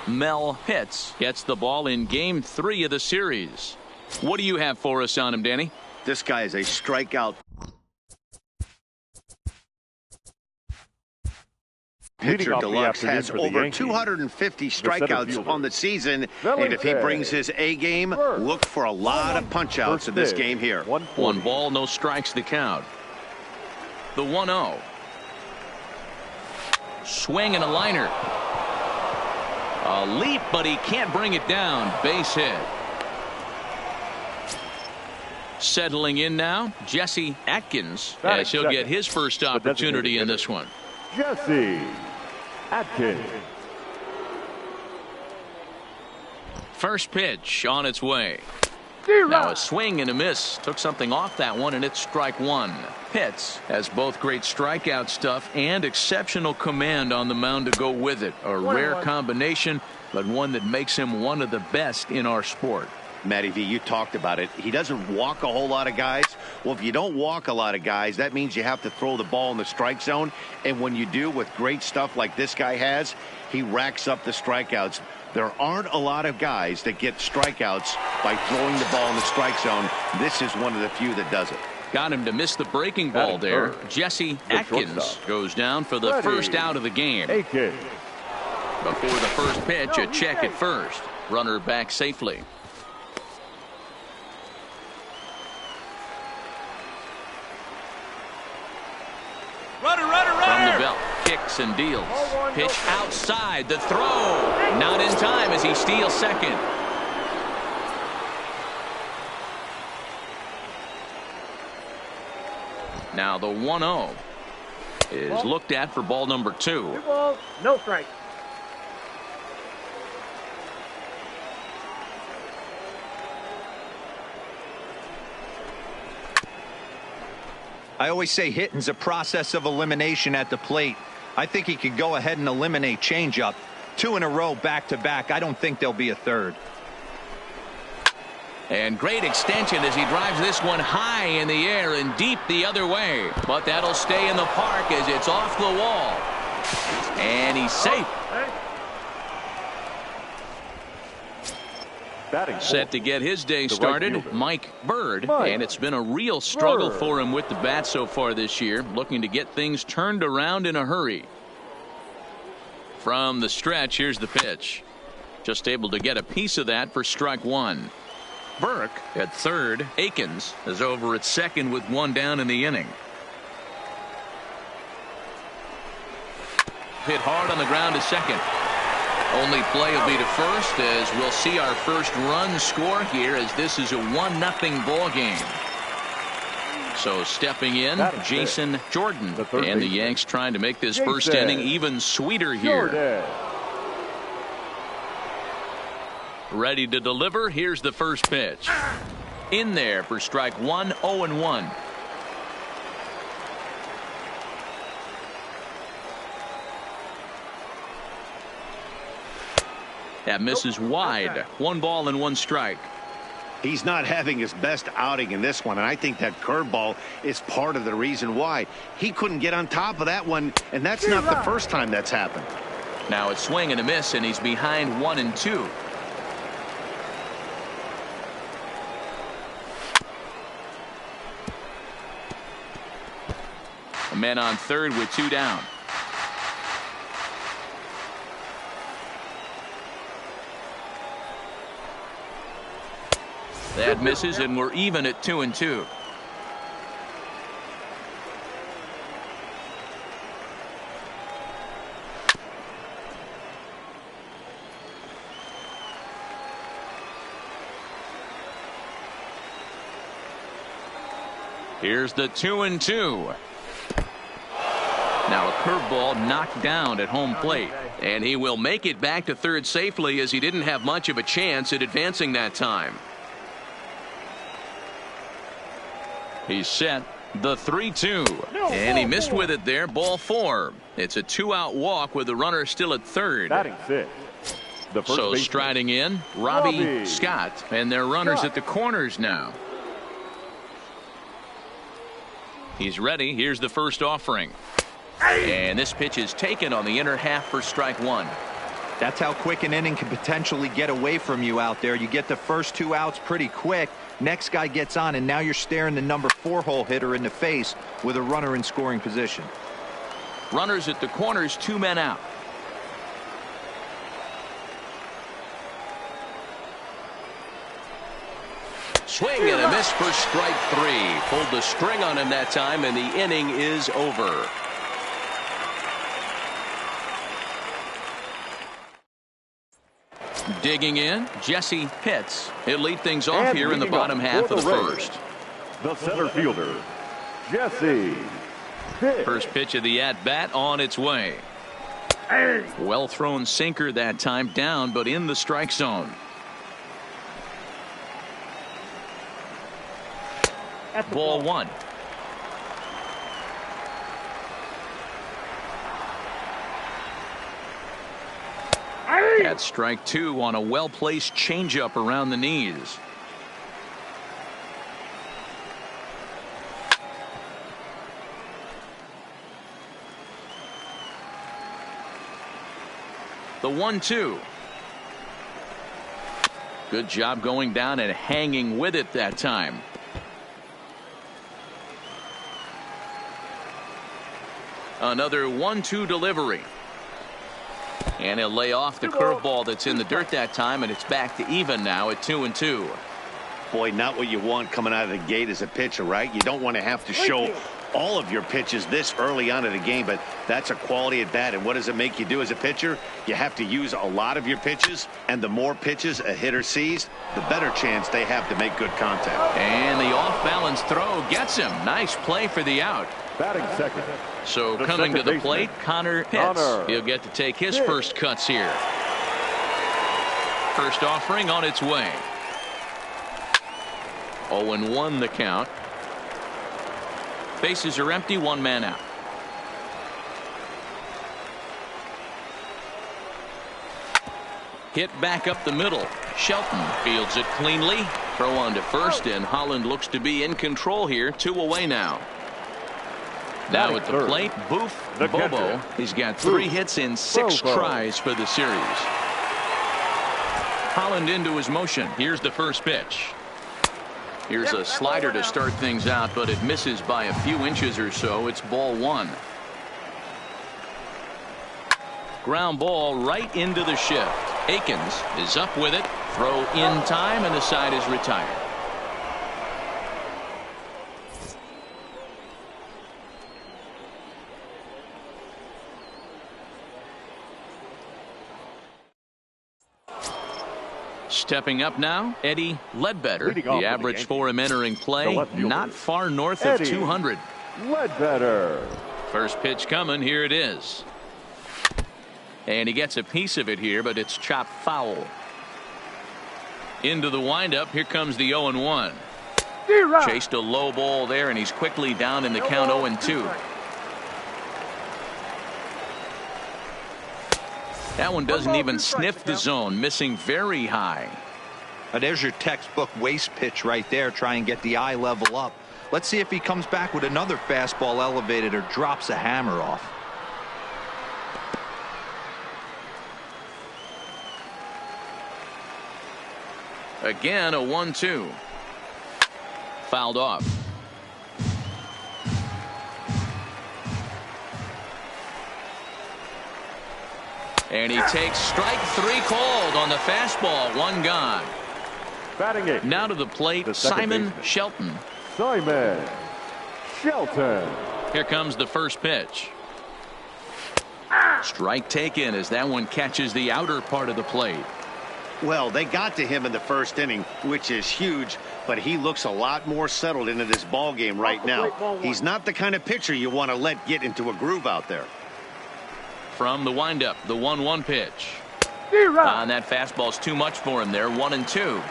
Mel Pitts gets the ball in Game 3 of the series. What do you have for us on him, Danny? This guy is a strikeout pitcher. Deluxe has over 250 strikeouts on the season, and if he brings his A game, look for a lot of punch-outs in this game here. 1 ball, no strikes, the count. The 1-0. Swing and a liner. A leap, but he can't bring it down. Base hit. Settling in now, Jesse Atkins, as he'll get his first opportunity in this one. Jesse Atkins. First pitch on its way. Now a swing and a miss. Took something off that one, and it's strike 1. Pitts has both great strikeout stuff and exceptional command on the mound to go with it. A rare combination, but one that makes him one of the best in our sport. Matty V, you talked about it. He doesn't walk a whole lot of guys. Well, if you don't walk a lot of guys, that means you have to throw the ball in the strike zone. And when you do, with great stuff like this guy has, he racks up the strikeouts. There aren't a lot of guys that get strikeouts by throwing the ball in the strike zone. This is one of the few that does it. Got him to miss the breaking ball there. Jesse Atkins goes down for the first out of the game. Before the first pitch, a check at first. Runner back safely. From the belt, kicks and deals. Pitch outside, the throw. Not in time as he steals second. Now the 1-0 is looked at for ball number 2. 2 balls, no strike. I always say hitting's a process of elimination at the plate. I think he could go ahead and eliminate changeup. 2 in a row back-to-back. I don't think there'll be a third. And great extension as he drives this one high in the air and deep the other way. But that'll stay in the park as it's off the wall. And he's safe. Set to get his day started, Mike Bird, and it's been a real struggle for him with the bat so far this year, looking to get things turned around in a hurry. From the stretch, here's the pitch. Just able to get a piece of that for strike 1. Burke at third. Akins is over at second with 1 down in the inning. Hit hard on the ground to second. Only play will be to first as we'll see our first run score here as this is a 1-0 ball game. So stepping in, Jason Jordan, and the Yanks trying to make this first inning even sweeter here. Ready to deliver. Here's the first pitch. In there for strike 1, 0-1. That misses wide. 1 ball and 1 strike. He's not having his best outing in this one, and I think that curveball is part of the reason why. He couldn't get on top of that one, and that's not the first time that's happened. Now a swing and a miss, and he's behind 1-2. A man on third with 2 down. That misses, and we're even at 2-2. Here's the 2-2. Now a curveball knocked down at home plate, and he will make it back to third safely as he didn't have much of a chance at advancing that time. He's set. The 3-2, and he missed with it there. Ball 4. It's a 2-out walk with the runner still at third. So striding in, Robbie Scott, and their runners at the corners now. He's ready. Here's the first offering, and this pitch is taken on the inner half for strike 1. That's how quick an inning can potentially get away from you out there. You get the first 2 outs pretty quick. Next guy gets on, and now you're staring the number 4 hole hitter in the face with a runner in scoring position. Runners at the corners, 2 men out. Swing and a miss for strike 3. Pulled the string on him that time, and the inning is over. Digging in, Jesse Pitts. He'll lead things off And here in the bottom half of the first. The center fielder, Jesse Pitts. First pitch of the at-bat on its way. Well thrown sinker that time, down but in the strike zone. Ball 1. That's strike 2 on a well-placed changeup around the knees. The 1-2. Good job going down and hanging with it that time. Another 1-2 delivery. And he'll lay off the curveball that's in the dirt that time, and it's back to even now at 2-2. Boy, not what you want coming out of the gate as a pitcher, right? You don't want to have to show all of your pitches this early on in the game, but that's a quality at bat. And what does it make you do as a pitcher? You have to use a lot of your pitches, and the more pitches a hitter sees, the better chance they have to make good contact. And the off-balance throw gets him. Nice play for the out. Batting second. So The coming to second the plate, Connor Pitts. He'll get to take his first cuts here. First offering on its way. 0-1 the count. Bases are empty, 1 man out. Hit back up the middle. Shelton fields it cleanly. Throw on to first, and Holland looks to be in control here. 2 away now. Now at the plate, Boof Bobo. He's got 3 hits in 6 tries for the series. Holland into his motion. Here's the first pitch. Here's a slider to start things out, but it misses by a few inches or so. It's ball 1. Ground ball right into the shift. Akins is up with it. Throw in time, and the side is retired. Stepping up now, Eddie Ledbetter. The average for him entering play, not far north of 200. Ledbetter. First pitch coming. Here it is. And he gets a piece of it here, but it's chopped foul. Into the windup. Here comes the 0-1. Chased a low ball there, and he's quickly down in the count 0-2. That one doesn't even sniff the zone, missing very high. There's your textbook waste pitch right there. Try and get the eye level up. Let's see if he comes back with another fastball elevated or drops a hammer off. Again, a 1-2. Fouled off. And he takes strike 3 called on the fastball. 1 gone. Batting 8. Now to the plate, Simon Shelton. Simon Shelton. Here comes the first pitch. Strike taken as that one catches the outer part of the plate. Well, they got to him in the first inning, which is huge, but he looks a lot more settled into this ball game right now. He's not the kind of pitcher you want to let get into a groove out there. From the windup, the 1-1 pitch. And that fastball's too much for him there. 1-2.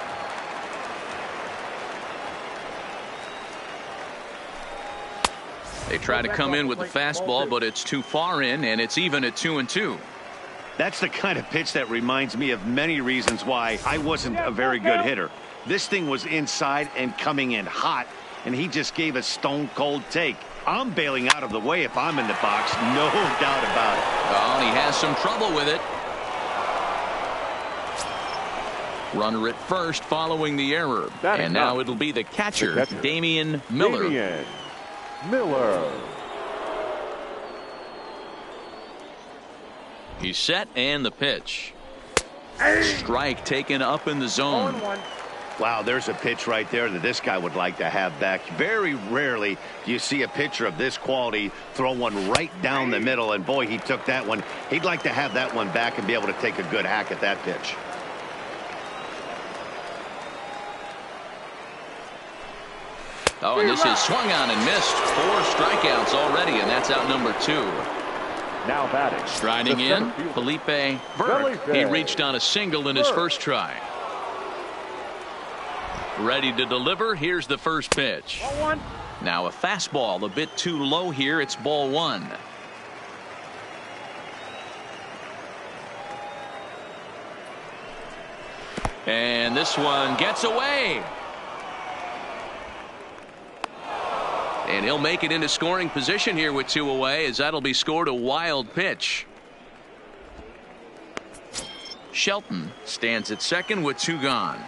They try to come in with the fastball, but it's too far in, and it's even at 2-2. That's the kind of pitch that reminds me of many reasons why I wasn't a very good hitter. This thing was inside and coming in hot, and he just gave a stone-cold take. I'm bailing out of the way if I'm in the box, no doubt about it. Oh, and he has some trouble with it. Runner at first following the error. And now it'll be the catcher, Damian Miller. Damian Miller. He's set and the pitch. Strike taken up in the zone. Wow, there's a pitch right there that this guy would like to have back. Very rarely do you see a pitcher of this quality throw one right down the middle, and boy, he took that one. He'd like to have that one back and be able to take a good hack at that pitch. Oh, and this is swung on and missed. 4 strikeouts already, and that's out number 2. Now batting. Striding in, Felipe Verk. He reached on a single in his first try. Ready to deliver. Here's the first pitch. Now a fastball a bit too low here. It's ball 1. And this one gets away. And he'll make it into scoring position here with 2 away, as that'll be scored a wild pitch. Shelton stands at second with 2 gone.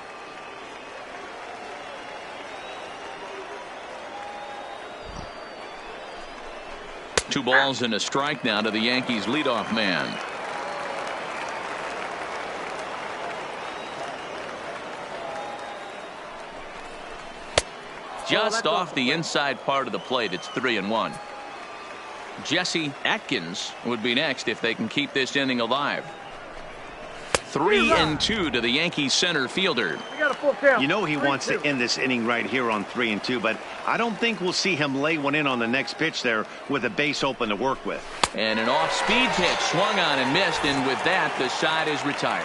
Two balls and a strike now to the Yankees leadoff man. Just off the inside part of the plate. It's 3-1. Jesse Atkins would be next if they can keep this inning alive. 3-2 to the Yankees center fielder. You know he wants to end this inning right here on 3-2, but I don't think we'll see him lay one in on the next pitch there with a base open to work with. And an off-speed pitch swung on and missed, and with that the side is retired.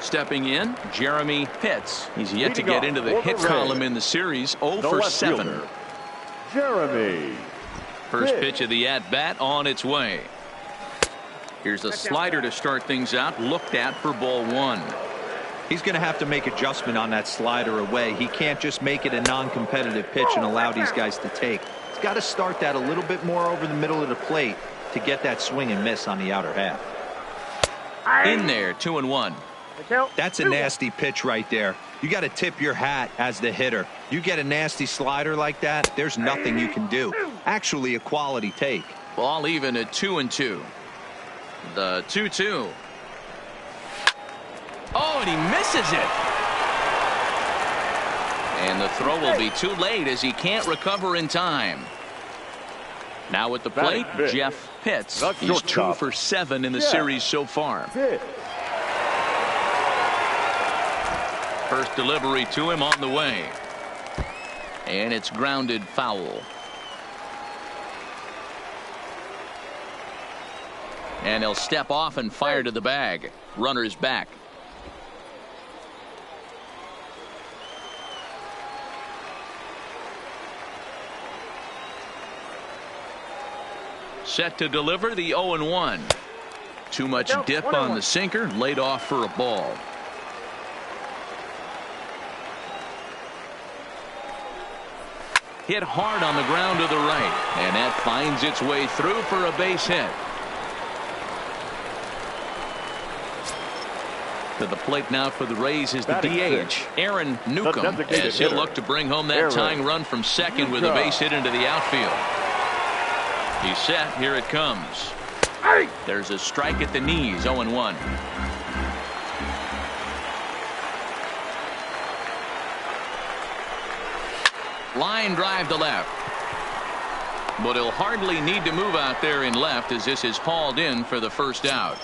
Stepping in, Jeremy Pitts. He's yet to get into the hit column in the series. 0 for 7. Jeremy. First pitch of the at-bat on its way. Here's a slider to start things out. Looked at for ball 1. He's going to have to make adjustment on that slider away. He can't just make it a non-competitive pitch and allow these guys to take. He's got to start that a little bit more over the middle of the plate to get that swing and miss on the outer half. In there, 2-1. That's a nasty pitch right there. You got to tip your hat as the hitter. You get a nasty slider like that, there's nothing you can do. Actually a quality take. Ball even at 2-2. The 2-2. Oh, and he misses it. And the throw will be too late as he can't recover in time. Now at the plate, Jeff Pitts. He's 2 for 7 in the series so far. First delivery to him on the way. And it's grounded foul. And he'll step off and fire to the bag. Runner's back. Set to deliver the 0-1. Too much dip on the sinker. Laid off for a ball. Hit hard on the ground to the right. And that finds its way through for a base hit. To the plate now for the Rays is the DH, Aaron Newcomb, as he'll look to bring home that tying run from second with a base hit into the outfield. He's set. Here it comes. There's a strike at the knees. 0-1. Line drive to left. But he'll hardly need to move out there in left as this is hauled in for the first out.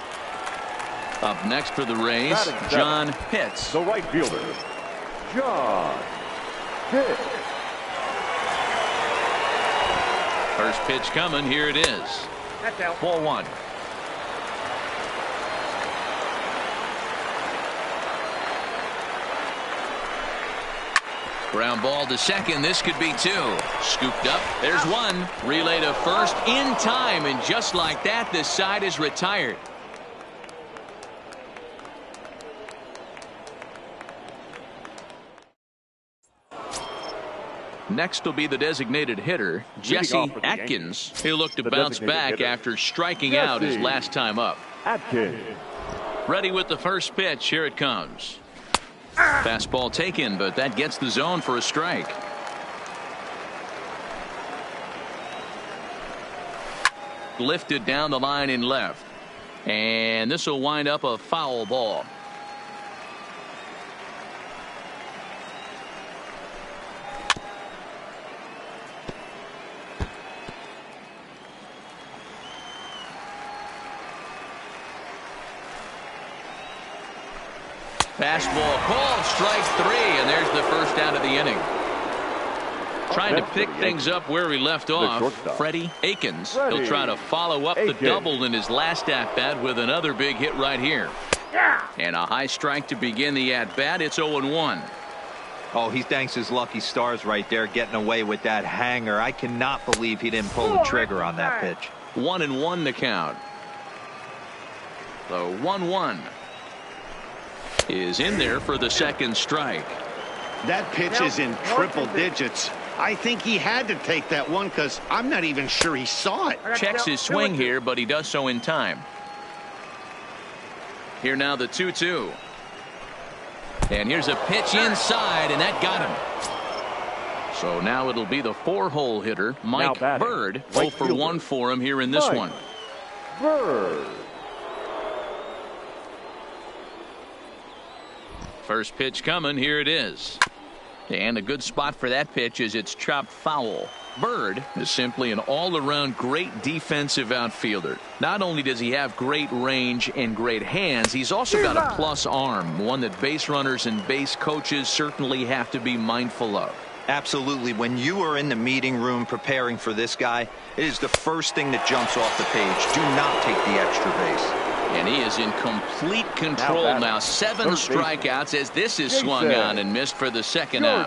Up next for the Rays, John Pitts. The right fielder, John Pitts. First pitch coming. Here it is. Ball 1. Ground ball to second. This could be 2. Scooped up. There's 1. Relay to first in time, and just like that, this side is retired. Next will be the designated hitter, Jesse Atkins. He'll look to bounce back after striking out his last time up. Atkins. Ready with the first pitch. Here it comes. Fastball taken, but that gets the zone for a strike. Lifted down the line in left. And this will wind up a foul ball. Fastball called, strike 3, and there's the first out of the inning. Trying to pick things up where he left off, Freddie Akins. He'll try to follow up the double in his last at-bat with another big hit right here. And a high strike to begin the at-bat. It's 0-1. Oh, he thanks his lucky stars right there, getting away with that hanger. I cannot believe he didn't pull the trigger on that pitch. 1-1 the count. The 1-1 is in there for the second strike. That pitch is in triple digits. I think he had to take that one because I'm not even sure he saw it. Checks his swing here, but he does so in time. Here now the 2-2. And here's a pitch inside, and that got him. So now it'll be the 4-hole hitter, Mike Bird. 0 for 1 for him here in this one. Bird. First pitch coming. Here it is. And a good spot for that pitch is it's chopped foul. Bird is simply an all-around great defensive outfielder. Not only does he have great range and great hands, he's also got a plus arm, one that base runners and base coaches certainly have to be mindful of. Absolutely. When you are in the meeting room preparing for this guy, it is the first thing that jumps off the page. Do not take the extra base. And he is in complete control now. 7 strikeouts as this is swung on and missed for the second out.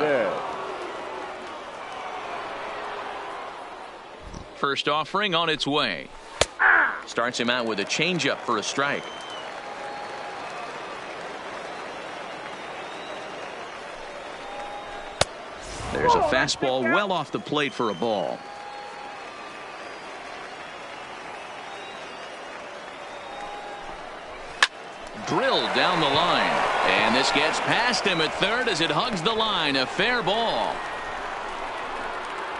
First offering on its way. Starts him out with a changeup for a strike. There's a fastball well off the plate for a ball. Drilled down the line, and this gets past him at third as it hugs the line. A fair ball.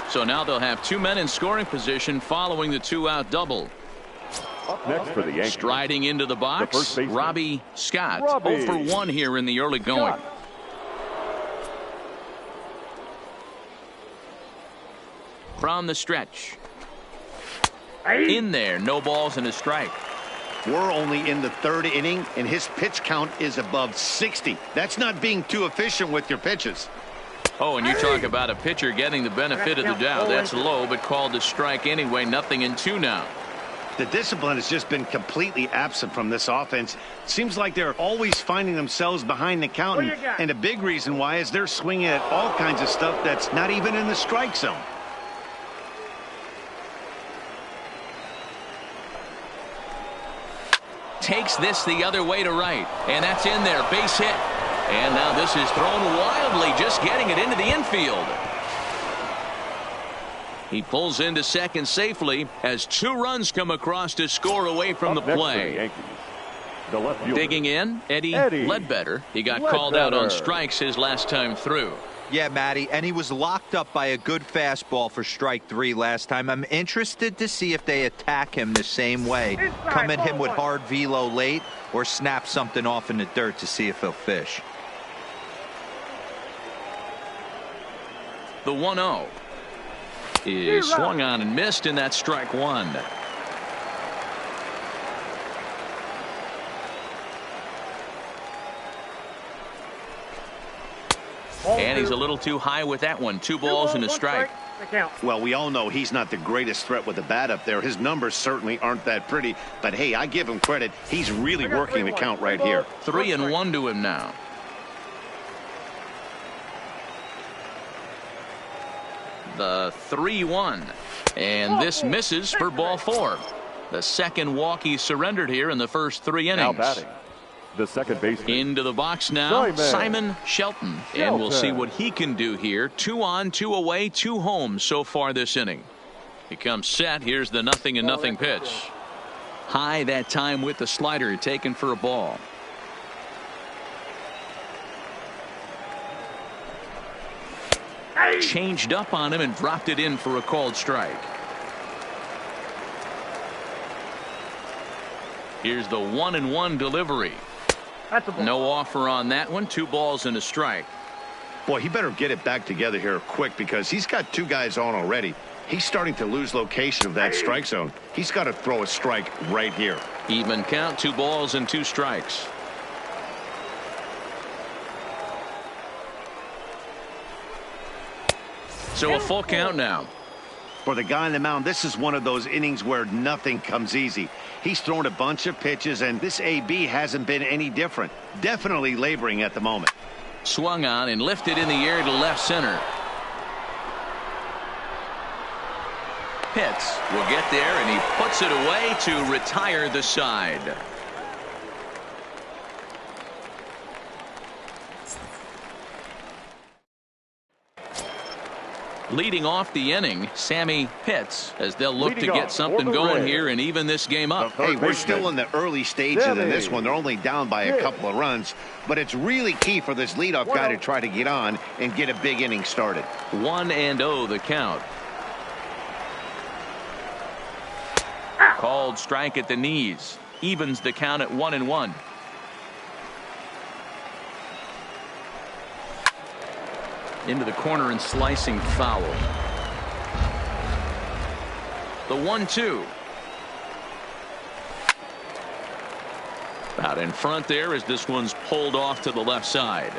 So now they'll have 2 men in scoring position following the 2-out double. Up next for the Yankees. Striding into the box, Robbie Scott. 0 for 1 here in the early going. From the stretch. In there, no balls and a strike. We're only in the 3rd inning, and his pitch count is above 60. That's not being too efficient with your pitches. Oh, and you talk about a pitcher getting the benefit of the doubt. That's low, but called a strike anyway. 0-2 now. The discipline has just been completely absent from this offense. Seems like they're always finding themselves behind the count, and a big reason why is they're swinging at all kinds of stuff that's not even in the strike zone. Takes this the other way to right, and that's in there. Base hit. And now this is thrown wildly, just getting it into the infield. He pulls into second safely as 2 runs come across to score away from the play. Digging in, Eddie Ledbetter. He got called out on strikes his last time through. Yeah, Matty, and he was locked up by a good fastball for strike 3 last time. I'm interested to see if they attack him the same way. Come at him with hard velo late or snap something off in the dirt to see if he'll fish. The 1-0 is swung on and missed, and that's strike 1. And he's a little too high with that one. 2 balls and a strike. Well, we all know he's not the greatest threat with the bat up there. His numbers certainly aren't that pretty. But, hey, I give him credit. He's really working the count right here. 3-1 to him now. The 3-1. And this misses for ball 4. The second walk he surrendered here in the first 3 innings. Now batting, the second baseman. Into the box now, Simon Shelton. And we'll see what he can do here. 2 on, 2 away, 2 home so far this inning. He comes set. Here's the 0-0 pitch. High that time with the slider, taken for a ball. Changed up on him and dropped it in for a called strike. Here's the 1-1 delivery. No offer on that one. 2 balls and a strike. Boy, he better get it back together here quick because he's got 2 guys on already. He's starting to lose location of that strike zone. He's got to throw a strike right here. Even count, 2 balls and 2 strikes. So a full count now. For the guy on the mound, this is one of those innings where nothing comes easy. He's thrown a bunch of pitches, and this AB hasn't been any different. Definitely laboring at the moment. Swung on and lifted in the air to left center. Pitts will get there, and he puts it away to retire the side. Leading off the inning, Sammy Pitts, as they'll look to get something going here and even this game up. Hey, we're still in the early stages of this one. They're only down by a couple of runs, but it's really key for this leadoff guy to try to get on and get a big inning started. 1-0 the count. Called strike at the knees. Evens the count at 1-1. Into the corner and slicing foul. The 1-2. Out in front there as this one's pulled off to the left side.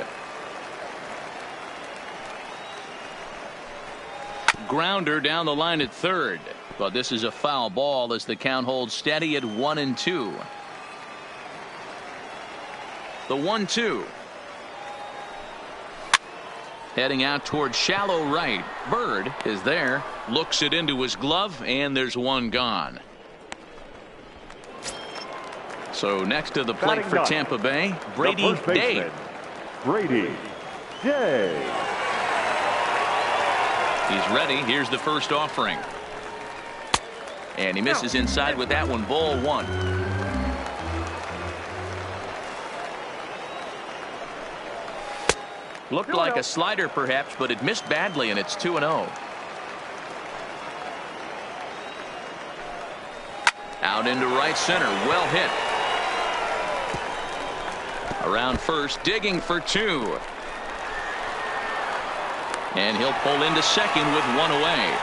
Grounder down the line at third. But this is a foul ball as the count holds steady at 1-2. The 1-2. Heading out towards shallow right. Bird is there. Looks it into his glove, and there's one gone. So next to the plate for Tampa Bay, Brady Day. Brady Day. He's ready. Here's the first offering. And he misses inside with that one. Ball 1. Looked like a slider perhaps, but it missed badly, and it's 2-0. Out into right center. Well hit. Around first, digging for 2. And he'll pull into second with 1 away.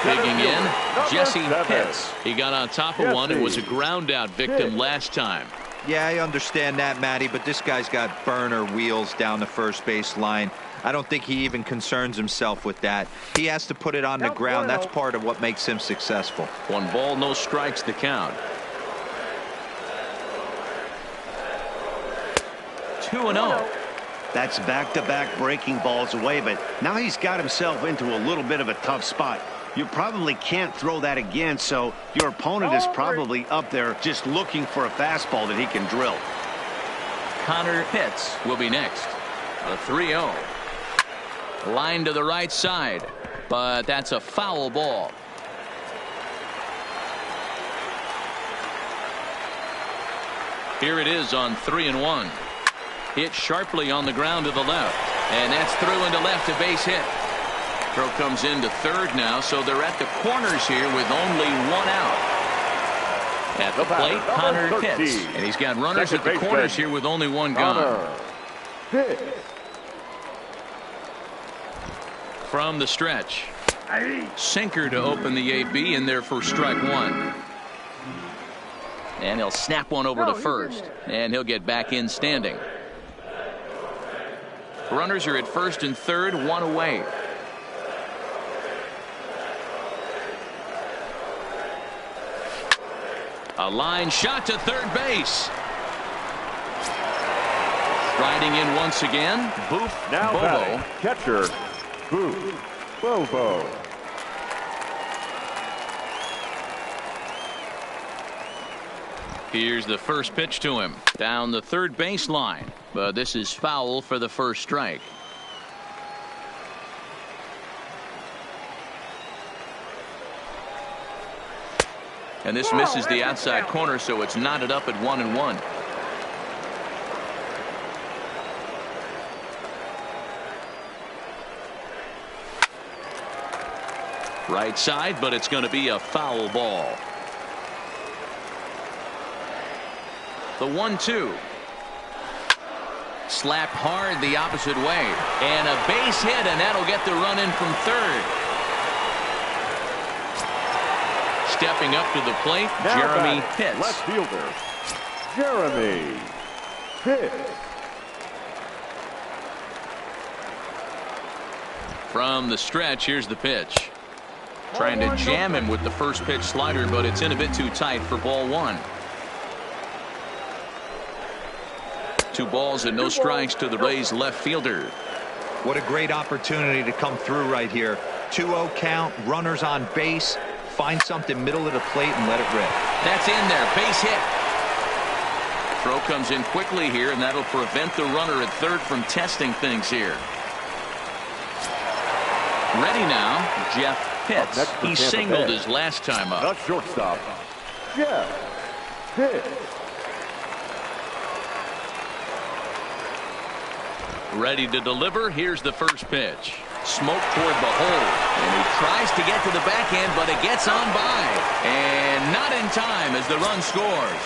Digging in, Jesse Pitts. He got on top of one and was a ground out victim last time. Yeah, I understand that, Matty, but this guy's got burner wheels down the first base line. I don't think he even concerns himself with that. He has to put it on the ground. That's part of what makes him successful. 1 ball, no strikes to count. 2-0. That's back-to-back breaking balls away, but now he's got himself into a little bit of a tough spot. You probably can't throw that again, so your opponent is probably up there just looking for a fastball that he can drill. Connor Pitts will be next. A 3-0. Line to the right side, but that's a foul ball. Here it is on 3-1. Hit sharply on the ground to the left, and that's through into left, a base hit. Throw comes into third now, so they're at the corners here with only 1 out. At the plate, Connor Pitts, and he's got runners at the corners here with only 1 gone. From the stretch, sinker to open the AB in there for strike 1. And he'll snap one over to first, and he'll get back in standing. Runners are at first and third, 1 away. A line shot to third base. Riding in once again, Boof now Bobo. Batting, catcher, Boof Bobo. Here's the first pitch to him down the third baseline, but this is foul for the first strike. And this misses the outside corner, so it's knotted up at 1-1. Right side, but it's going to be a foul ball. The 1-2. Slapped hard the opposite way. And a base hit, and that'll get the run in from third. Stepping up to the plate, Now Jeremy back, Pitts. left fielder, Jeremy Pitts. From the stretch, here's the pitch. Trying to jam him with the first pitch slider, but it's in a bit too tight for ball one. 2 balls and no strikes to the Rays left fielder. What a great opportunity to come through right here. 2-0 count, runners on base. Find something middle of the plate and let it rip. That's in there. Base hit. Throw comes in quickly here, and that'll prevent the runner at third from testing things here. Ready now, Jeff Pitts. He singled his last time up. The shortstop, Jeff Pitts. Ready to deliver. Here's the first pitch. Smoke toward the hole, and he tries to get to the backhand, but it gets on by, and not in time as the run scores.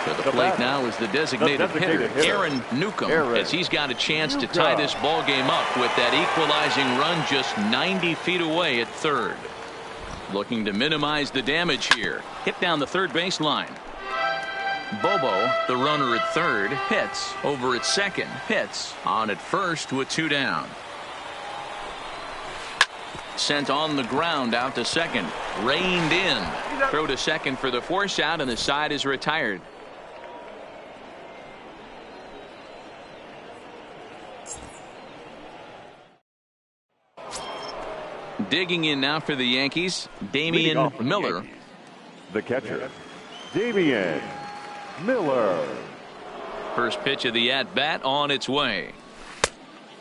To the plate now is the designated hitter, Aaron Newcomb, as he's got a chance to tie this ball game up with that equalizing run just 90 feet away at third. Looking to minimize the damage here. Hit down the third baseline. Bobo, the runner at third. Pitts over at second. Pitts on at first with 2 down. Sent on the ground out to second. Reined in. Throw to second for the force out, and the side is retired. Digging in now for the Yankees, Damian Miller. The catcher, Damian Miller. First pitch of the at-bat on its way.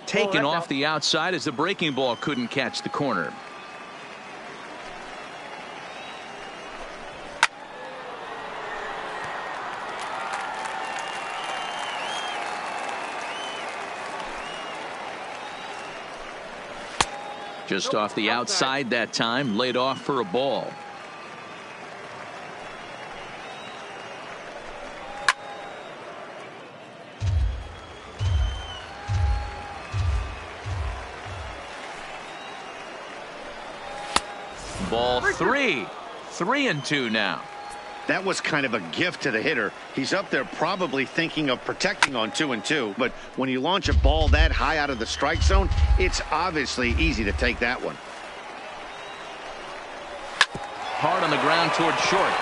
Taken off the outside as the breaking ball couldn't catch the corner. Just off the outside that time, laid off for a ball. Ball 3. 3-2 now. That was kind of a gift to the hitter. He's up there probably thinking of protecting on 2-2, but when you launch a ball that high out of the strike zone, it's obviously easy to take that one. Hard on the ground toward short.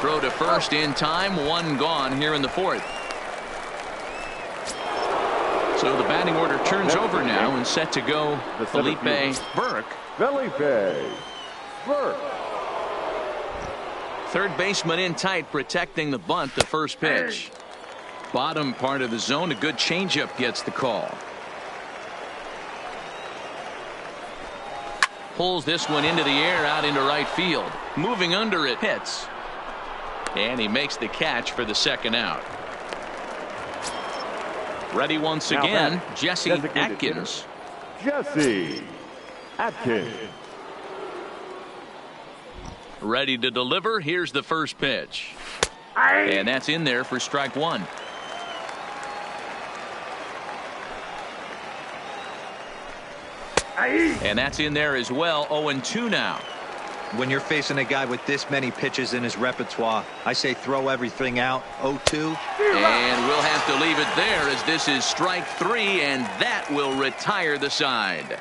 Throw to first in time. 1 gone here in the 4th. So the batting order turns over now and set to go Felipe Burke. Felipe Burke. Third baseman in tight, protecting the bunt. The first pitch. Bottom part of the zone. A good changeup gets the call. Pulls this one into the air out into right field. Moving under it. Hits. And he makes the catch for the second out. Ready once again, Jesse Atkins. Jesse Atkins. Ready to deliver. Here's the first pitch. And that's in there for strike 1. And that's in there as well. 0-2 now. When you're facing a guy with this many pitches in his repertoire, I say throw everything out. 0-2. And we'll have to leave it there as this is strike 3, and that will retire the side.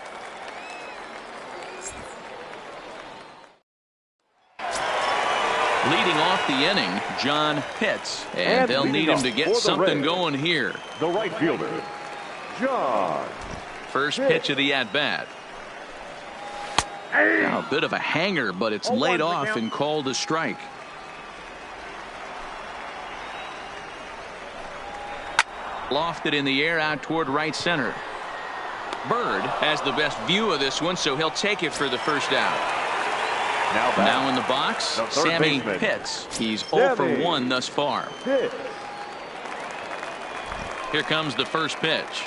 Leading off the inning, John Pitts, and they'll need him to get something going here. The right fielder, John. First pitch of the at-bat. Now a bit of a hanger, but it's laid off and called a strike. Lofted in the air out toward right center. Bird has the best view of this one, so he'll take it for the first out. Now in the box, Sammy Pitts. He's 0 for 1 thus far. Here comes the first pitch.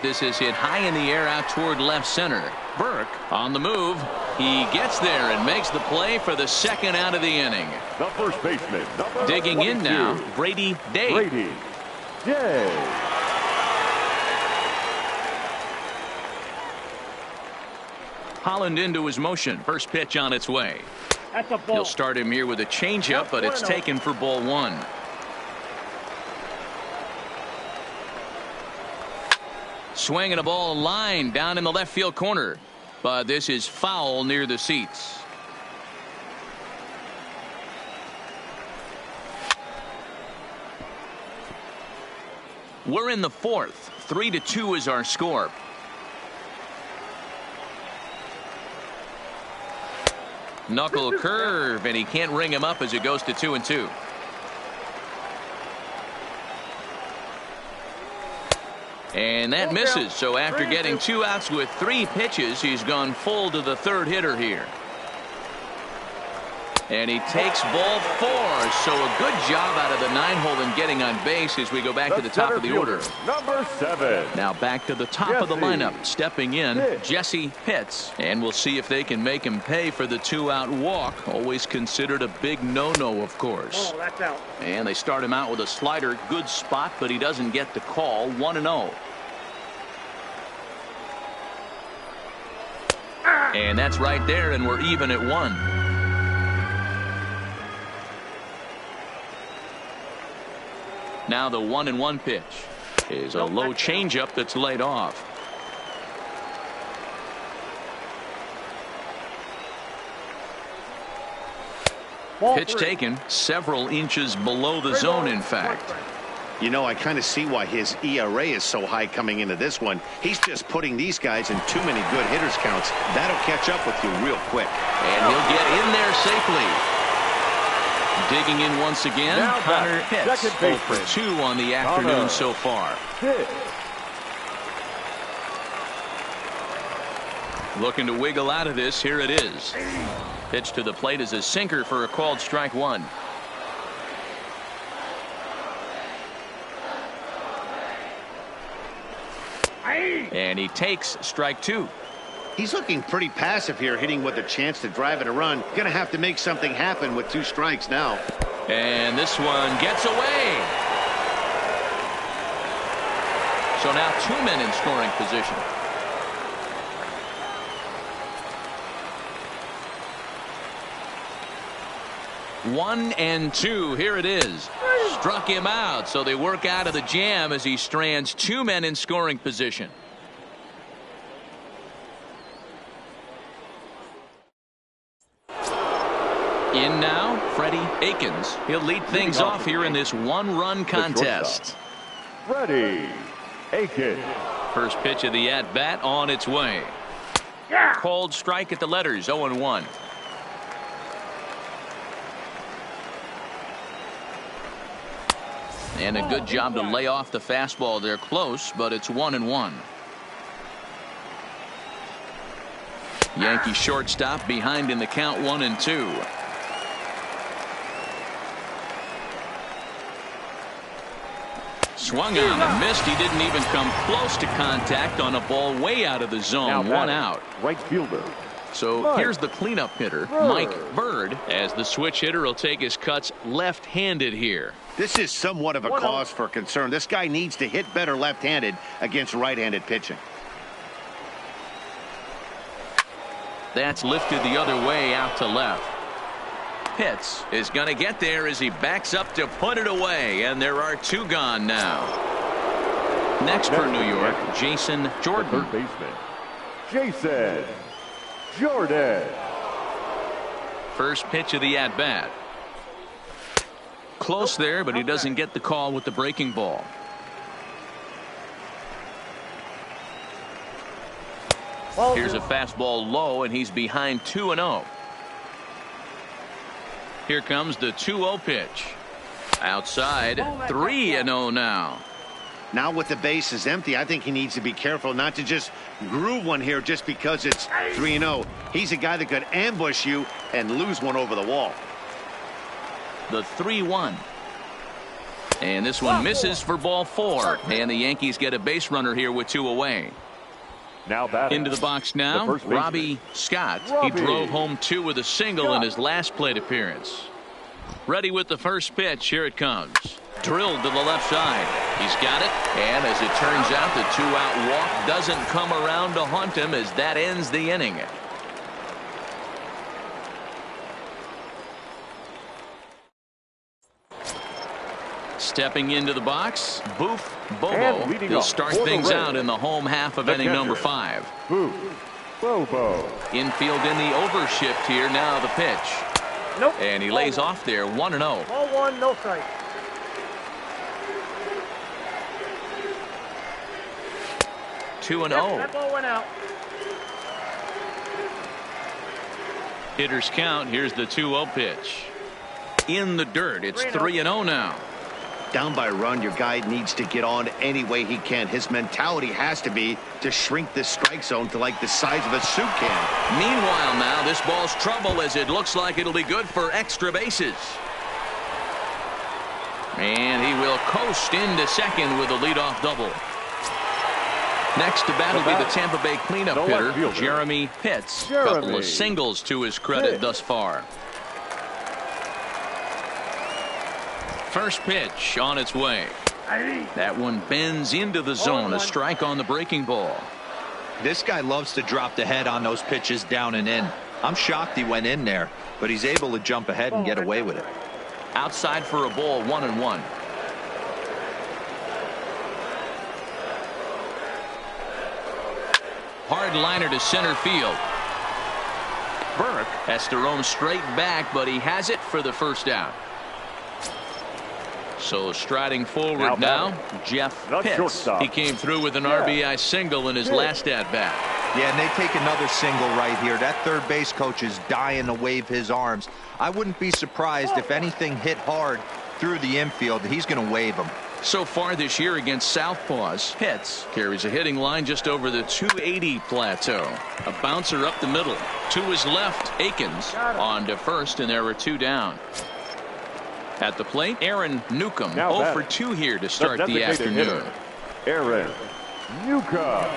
This is hit high in the air out toward left center. Burke on the move. He gets there and makes the play for the second out of the inning. The first baseman, digging 22. In now, Brady Day. Brady Day. Holland into his motion. First pitch on its way. That's a ball. He'll start him here with a changeup, but it's taken for ball 1. Swinging a ball line down in the left field corner, but this is foul near the seats. We're in the 4th. 3-2 is our score. Knuckle curve, and he can't ring him up as it goes to 2-2. And that misses. So after getting 2 outs with 3 pitches, he's gone full to the 3rd hitter here. And he takes ball 4. So a good job out of the 9-hole in getting on base as we go back to the top of the order. Number 7. Now back to the top of the lineup. Stepping in, Jesse Pitts. And we'll see if they can make him pay for the 2-out walk. Always considered a big no-no, of course. Oh, that's out. And they start him out with a slider. Good spot, but he doesn't get the call. 1-0. And that's right there, and we're even at 1. Now the 1-1 pitch is a low changeup that's laid off. Pitch taken several inches below the zone, in fact. You know, I kind of see why his ERA is so high coming into this one. He's just putting these guys in too many good hitters counts. That'll catch up with you real quick. And he'll get in there safely. Digging in once again, Connor Pitts. 0 for 2 on the afternoon so far. Looking to wiggle out of this. Here it is. Pitch to the plate is a sinker for a called strike 1. And he takes strike 2. He's looking pretty passive here, hitting with a chance to drive in a run. Going to have to make something happen with 2 strikes now. And this one gets away. So now 2 men in scoring position. One and 2. Here it is. Struck him out, so they work out of the jam as he strands 2 men in scoring position. In now, Freddie Akins. He'll lead things off here in this 1-run contest. Freddie Akins. First pitch of the at-bat on its way. Called strike at the letters, 0-1. And a good job to lay off the fastball there close, but it's 1-1. Yankee shortstop behind in the count, 1-2. Swung on and missed. He didn't even come close to contact on a ball way out of the zone. 1 out. Right fielder. So here's the cleanup hitter, Mike Bird, as the switch hitter will take his cuts left-handed here. This is somewhat of a cause for concern. This guy needs to hit better left-handed against right-handed pitching. That's lifted the other way out to left. Pitts is going to get there as he backs up to put it away, and there are 2 gone now. Next for New York, Jason Jordan. Third baseman, Jason Jordan. First pitch of the at-bat. Close there, but he doesn't get the call with the breaking ball. Here's a fastball low, and he's behind 2-0. Here comes the 2-0 pitch. Outside, 3-0 now. Now with the bases empty, I think he needs to be careful not to just groove one here just because it's 3-0. He's a guy that could ambush you and lose one over the wall. The 3-1. And this one misses for ball 4. And the Yankees get a base runner here with 2 away. Now batting. Into the box now, Robbie Scott. He drove home 2 with a single in his last plate appearance. Ready with the first pitch. Here it comes. Drilled to the left side. He's got it. And as it turns out, the 2-out walk doesn't come around to haunt him as that ends the inning. Stepping into the box, Boof Bobo. He'll start things out in the home half of inning number 5. Boof Bobo. Infield in the overshift here. Now the pitch. Nope. And he lays off there, 1-0. Ball 1, no strike. 2-0. That ball went out. Hitters count. Here's the 2-0 pitch. In the dirt. It's 3-0 now. Down by a run, your guy needs to get on any way he can. His mentality has to be to shrink this strike zone to like the size of a soup can. Meanwhile now, this ball's trouble as it looks like it'll be good for extra bases. And he will coast into second with a leadoff double. Next to bat will be the Tampa Bay cleanup hitter, Jeremy Pitts. Couple of singles to his credit thus far. First pitch on its way. That one bends into the zone. A strike on the breaking ball. This guy loves to drop the head on those pitches down and in. I'm shocked he went in there, but he's able to jump ahead and get away with it. Outside for a ball, 1-1. Hard liner to center field. Burke has to roam straight back, but he has it for the first out. So striding forward now, Jeff Pitts. He came through with an RBI single in his last at-bat. Yeah, and they take another single right here. That third base coach is dying to wave his arms. I wouldn't be surprised if anything hit hard through the infield. He's going to wave them. So far this year against Southpaws, Pitts carries a hitting line just over the 280 plateau. A bouncer up the middle. To his left, Akins on to first, and there are 2 down. At the plate, Aaron Newcomb. 0 for 2 here to start the afternoon. Aaron Newcomb.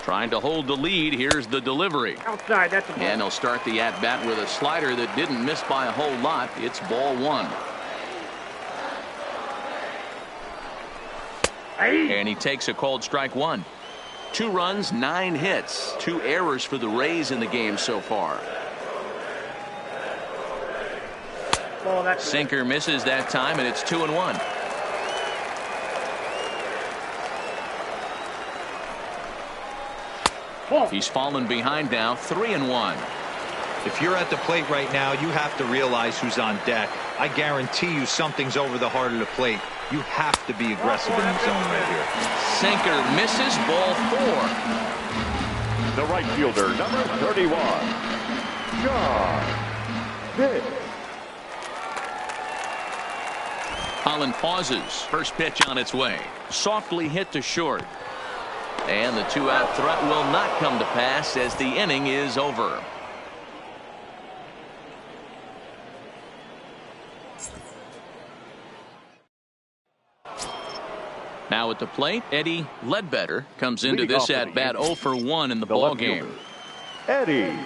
Trying to hold the lead. Here's the delivery. Outside, that's a ball. And he'll start the at-bat with a slider that didn't miss by a whole lot. It's ball 1. And he takes a called strike 1. 2 runs, 9 hits, 2 errors for the Rays in the game so far. Sinker misses that time, and it's 2-1. He's fallen behind now, 3-1. If you're at the plate right now, you have to realize who's on deck. I guarantee you something's over the heart of the plate. You have to be aggressive in the zone right here. Sinker misses, ball 4. The right fielder, number 31, John Pitts. Holland pauses. First pitch on its way. Softly hit to short. And the 2-out threat will not come to pass as the inning is over. Now at the plate, Eddie Ledbetter comes into this at-bat 0 for 1 in the ball game. Eddie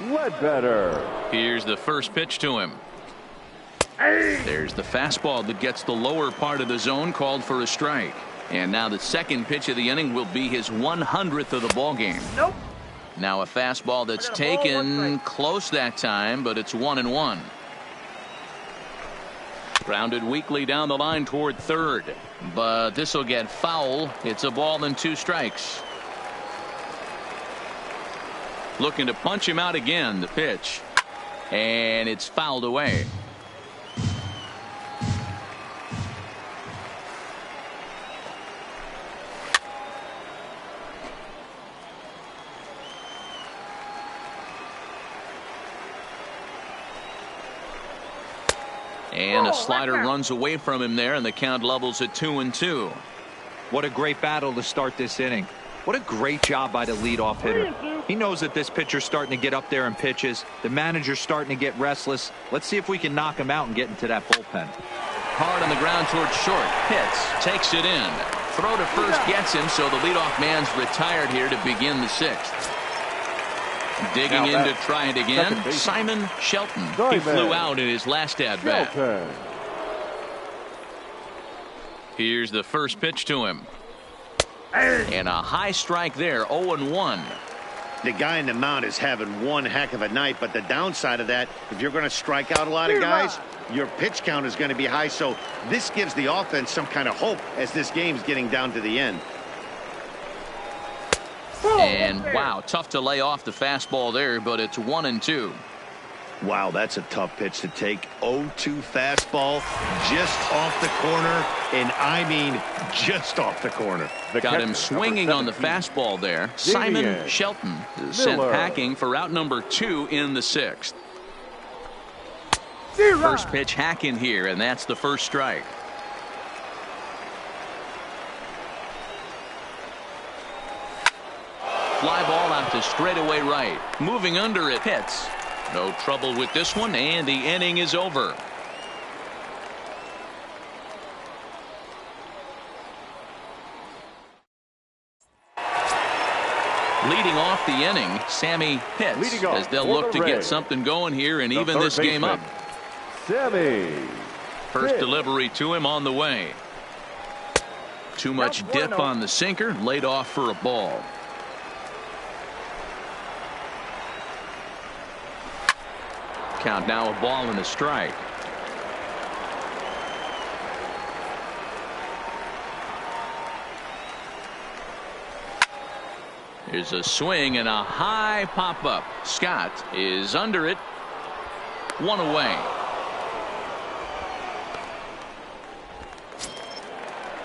Ledbetter. Here's the first pitch to him. There's the fastball that gets the lower part of the zone, called for a strike. And now the second pitch of the inning will be his 100th of the ball game. Nope. Now a fastball that's taken close that time, but it's 1-1. Grounded weakly down the line toward third, but this will get foul. It's a ball and 2 strikes. Looking to punch him out again. The pitch, and it's fouled away. And a slider runs away from him there, and the count levels at 2-2. What a great battle to start this inning. What a great job by the leadoff hitter. He knows that this pitcher's starting to get up there in pitches. The manager's starting to get restless. Let's see if we can knock him out and get into that bullpen. Hard on the ground towards short. Hits. Takes it in. Throw to first gets him, so the leadoff man's retired here to begin the sixth. Digging in to try it again, Simon Shelton. He flew out in his last at-bat. Here's the first pitch to him. And a high strike there, 0-1. The guy in the mound is having one heck of a night, but the downside of that, if you're going to strike out a lot of guys, your pitch count is going to be high. So this gives the offense some kind of hope as this game's getting down to the end. And wow, tough to lay off the fastball there, but it's 1-2. Wow, that's a tough pitch to take. 0-2 fastball just off the corner, and I mean just off the corner. Got him swinging on the fastball there. Simon Shelton is sent packing for out number 2 in the sixth. First pitch hack in here, and that's the first strike. Fly ball out to straightaway right. Moving under it, hits. No trouble with this one, and the inning is over. Leading off the inning, Sammy Pitts, as they'll look to get something going here and even this game up. Sammy. First delivery to him on the way. Too much dip on the sinker, laid off for a ball. Count now a ball and a strike. Here's a swing and a high pop up. Scott is under it. One away.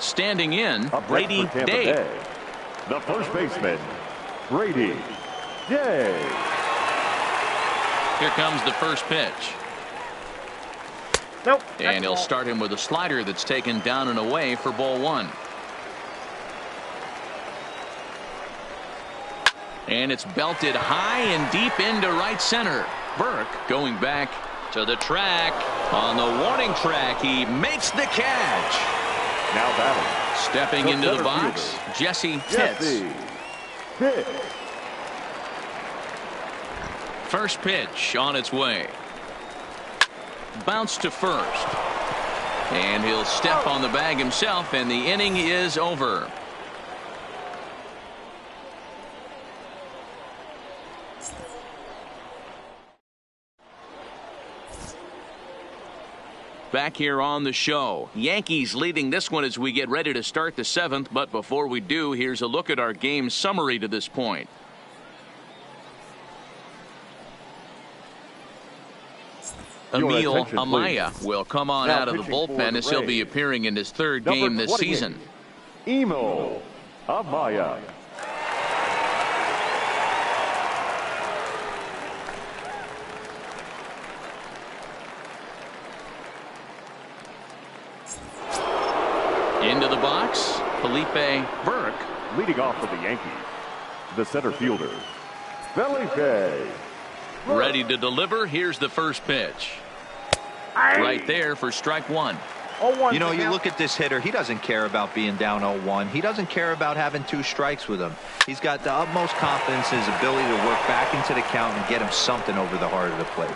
Standing in, Brady Day. The first baseman, Brady Day. Here comes the first pitch. Nope. And he'll start him with a slider that's taken down and away for ball one. And it's belted high and deep into right center. Burke going back to the track. On the warning track, he makes the catch. Now batting. Stepping into the box, Jesse Pitts. First pitch on its way. Bounce to first. And he'll step on the bag himself, and the inning is over. Back here on the show, Yankees leading this one as we get ready to start the seventh. But before we do, here's a look at our game summary to this point. Emil Amaya will come on out of the bullpen as he'll be appearing in his third game this season. Emil Amaya. Into the box, Felipe Burke. Leading off for the Yankees, the center fielder, Felipe. Ready to deliver. Here's the first pitch. Right there for strike one. You know, you look at this hitter, he doesn't care about being down 0-1. He doesn't care about having 2 strikes with him. He's got the utmost confidence in his ability to work back into the count and get him something over the heart of the plate.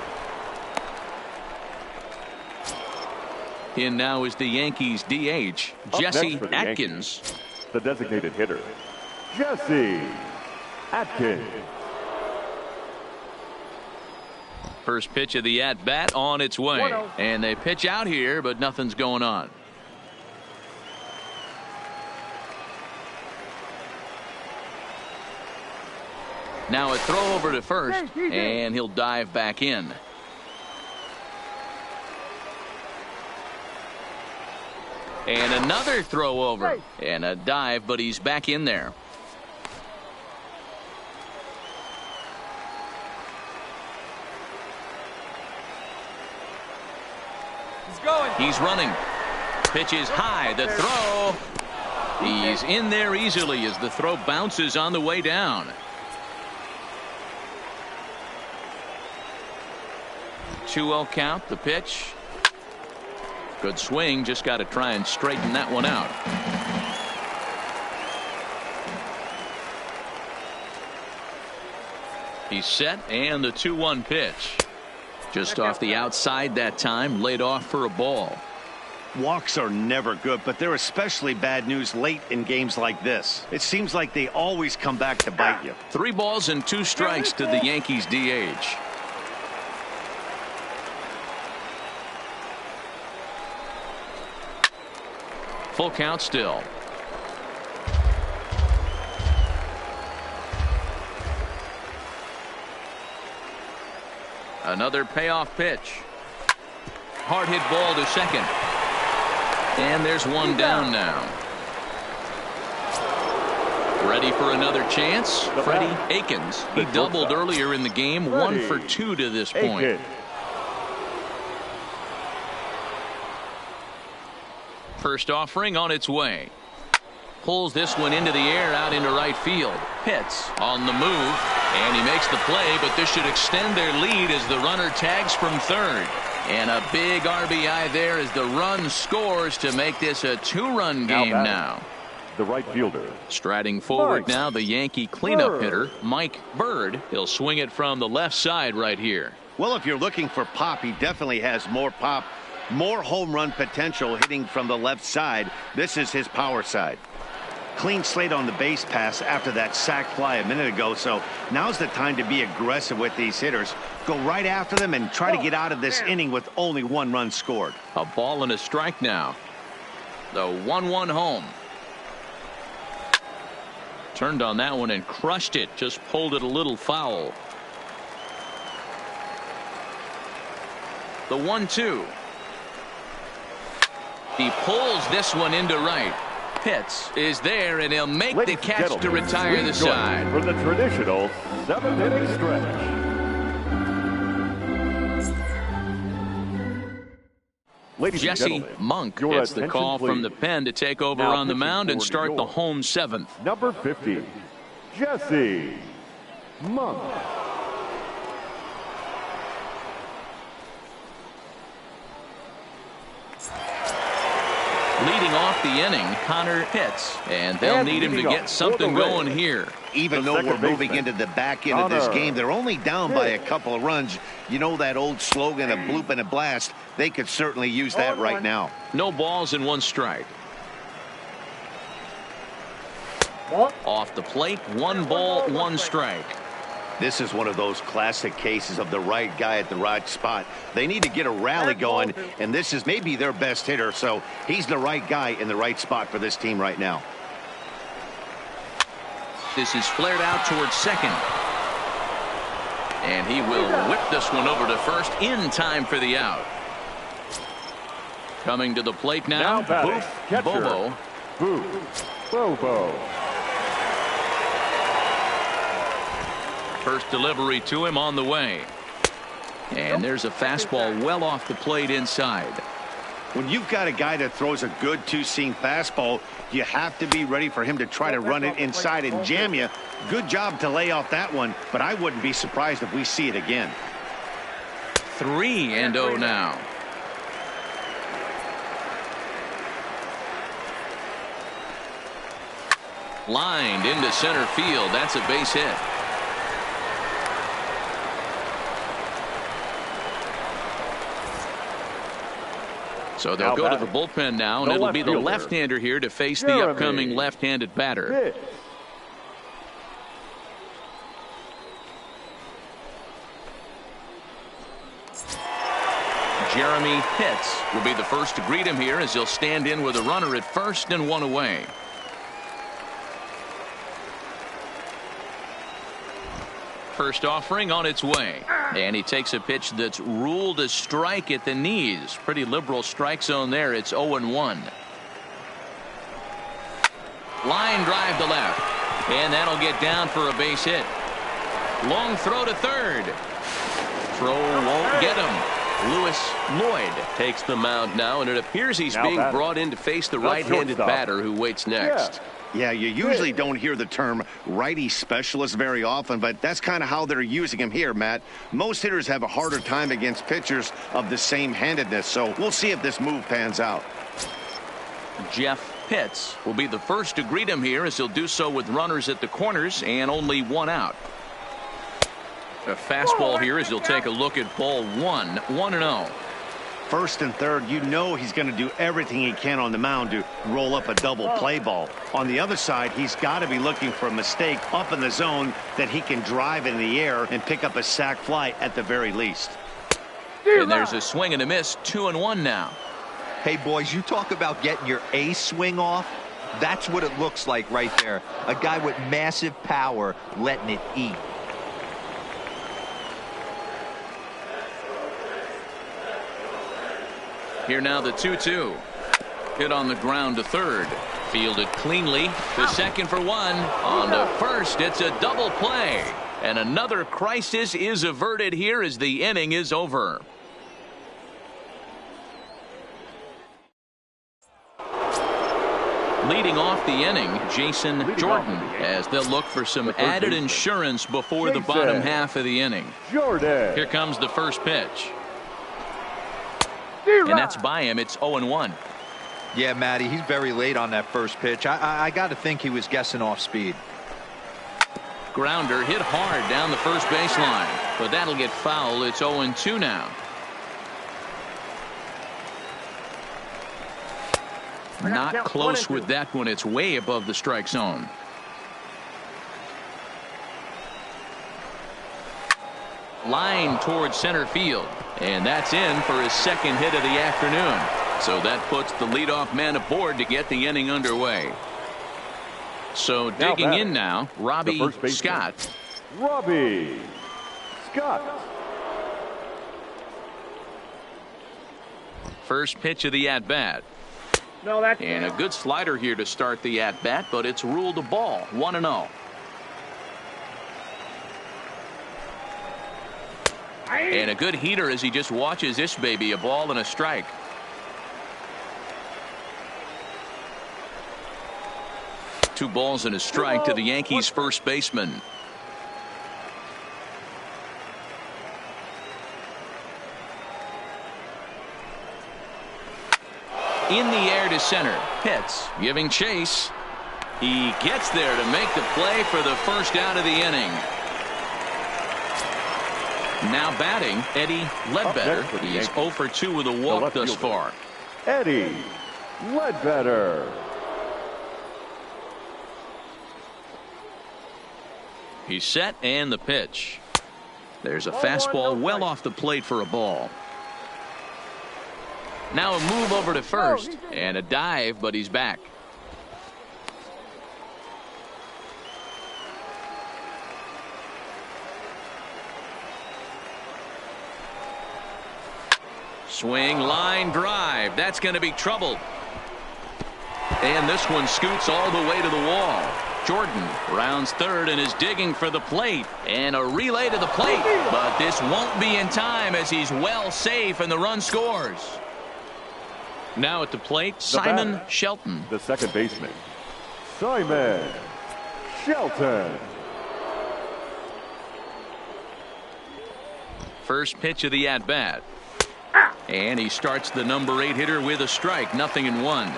In now is the Yankees DH, Jesse Atkins. Yankees, the designated hitter, Jesse Atkins. First pitch of the at-bat on its way. And they pitch out here, but nothing's going on. Now a throw over to first, and he'll dive back in. And another throw over. And a dive, but he's back in there. He's running. Pitch is high. The throw. He's in there easily as the throw bounces on the way down. 2-0 count. The pitch. Good swing. Just got to try and straighten that one out. He's set, and the 2-1 pitch. Just off the outside that time, laid off for a ball. Walks are never good, but they're especially bad news late in games like this. It seems like they always come back to bite you. 3 balls and 2 strikes to the Yankees DH. Full count still. Another payoff pitch. Hard hit ball to second. And there's one down now. Ready for another chance. Freddie Akins. He doubled earlier in the game. 1 for 2 to this point. First offering on its way. Pulls this one into the air out into right field. Pitts on the move. And he makes the play, but this should extend their lead as the runner tags from third. And a big RBI there as the run scores to make this a 2-run game now. The right fielder. Striding forward now, the Yankee cleanup hitter, Mike Bird. He'll swing it from the left side right here. Well, if you're looking for pop, he definitely has more pop, more home run potential hitting from the left side. This is his power side. Clean slate on the base pass after that sac fly a minute ago, so now's the time to be aggressive with these hitters. Go right after them and try to get out of this inning with only 1 run scored. A ball and a strike now. The 1-1 home. Turned on that one and crushed it. Just pulled it a little foul. The 1-2. He pulls this one into right. Pitts is there, and he'll make the catch to retire the side. For the traditional 7th-inning stretch. Jesse Monk gets the call from the pen to take over on the mound and start the home 7th. Number 50, Jesse Monk. Leading off the inning, Connor Pitts, and they'll need him to get something going here. Even though we're moving into the back end of this game, they're only down by a couple of runs. You know that old slogan, a bloop and a blast. They could certainly use that right now. No balls and 1 strike. Off the plate, 1 ball, 1 strike. This is one of those classic cases of the right guy at the right spot. They need to get a rally going, and this is maybe their best hitter, so he's the right guy in the right spot for this team right now. This is flared out towards second. And he will whip this one over to first in time for the out. Coming to the plate now, Boof Bobo. Boof Bobo. First delivery to him on the way. And there's a fastball well off the plate inside. When you've got a guy that throws a good 2-seam fastball, you have to be ready for him to try to run it inside and jam you. Good job to lay off that one, but I wouldn't be surprised if we see it again. 3-0 now. Lined into center field. That's a base hit. So they'll go to the bullpen now, and it'll be the left-hander here to face the upcoming left-handed batter. Jeremy Pitts will be the first to greet him here as he'll stand in with a runner at first and 1 away. First offering on its way, and he takes a pitch that's ruled a strike at the knees. Pretty liberal strike zone there. It's 0-1. Line drive to left, and that'll get down for a base hit. Long throw to third. Throw won't get him. Lewis Lloyd takes the mound now, and it appears he's being brought in to face the right-handed batter who waits next. Yeah, you usually don't hear the term righty specialist very often, but that's kind of how they're using him here, Matt. Most hitters have a harder time against pitchers of the same handedness, so we'll see if this move pans out. Jeff Pitts will be the first to greet him here, as he'll do so with runners at the corners and only one out. A fastball here as he'll take a look at ball 1, 1-0. First and third, you know he's going to do everything he can on the mound to roll up a double play ball. On the other side, he's got to be looking for a mistake up in the zone that he can drive in the air and pick up a sac fly at the very least. And there's a swing and a miss, 2-1 now. Hey, boys, you talk about getting your A swing off. That's what it looks like right there. A guy with massive power letting it eat. Here now the 2-2. Hit on the ground to third. Fielded cleanly to second for one. On to first, it's a double play. And another crisis is averted here as the inning is over. Leading off the inning, Jason Jordan, as they'll look for some added insurance before the bottom half of the inning. Here comes the first pitch. And that's by him. It's 0-1. Yeah, Matty, he's very late on that first pitch. I got to think he was guessing off speed. Grounder hit hard down the first baseline, but that'll get foul. It's 0-2 now. Not close with that one. It's way above the strike zone. Line towards center field, and that's in for his second hit of the afternoon. So that puts the leadoff man aboard to get the inning underway. So digging in now, Robbie Scott. Robbie Scott. First pitch of the at-bat. And a good slider here to start the at-bat, but it's ruled a ball. 1-0. And a good heater as he just watches this baby, a ball and a strike. Two balls and a strike to the Yankees first baseman. In the air to center. Pitts giving chase. He gets there to make the play for the first out of the inning. Now batting, Eddie Ledbetter. He's 0 for 2 with a walk thus far. Eddie Ledbetter. He's set, and the pitch. There's a fastball well off the plate for a ball. Now a move over to first, and a dive, but he's back. Swing, line, drive. That's going to be trouble. And this one scoots all the way to the wall. Jordan rounds third and is digging for the plate. And a relay to the plate. But this won't be in time as he's well safe and the run scores. Now at the plate, Simon Shelton. The second baseman, Simon Shelton. First pitch of the at-bat. And he starts the number 8 hitter with a strike. 0-1.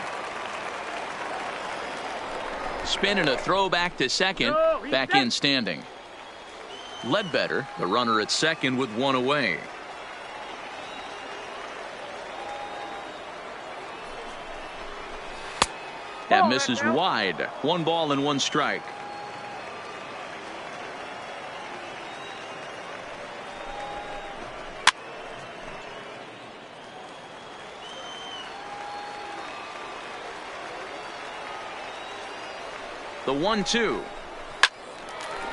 Spin and a throw back to second. Back in standing. Ledbetter, the runner at second with one away. That misses wide. 1 ball and 1 strike. The 1-2.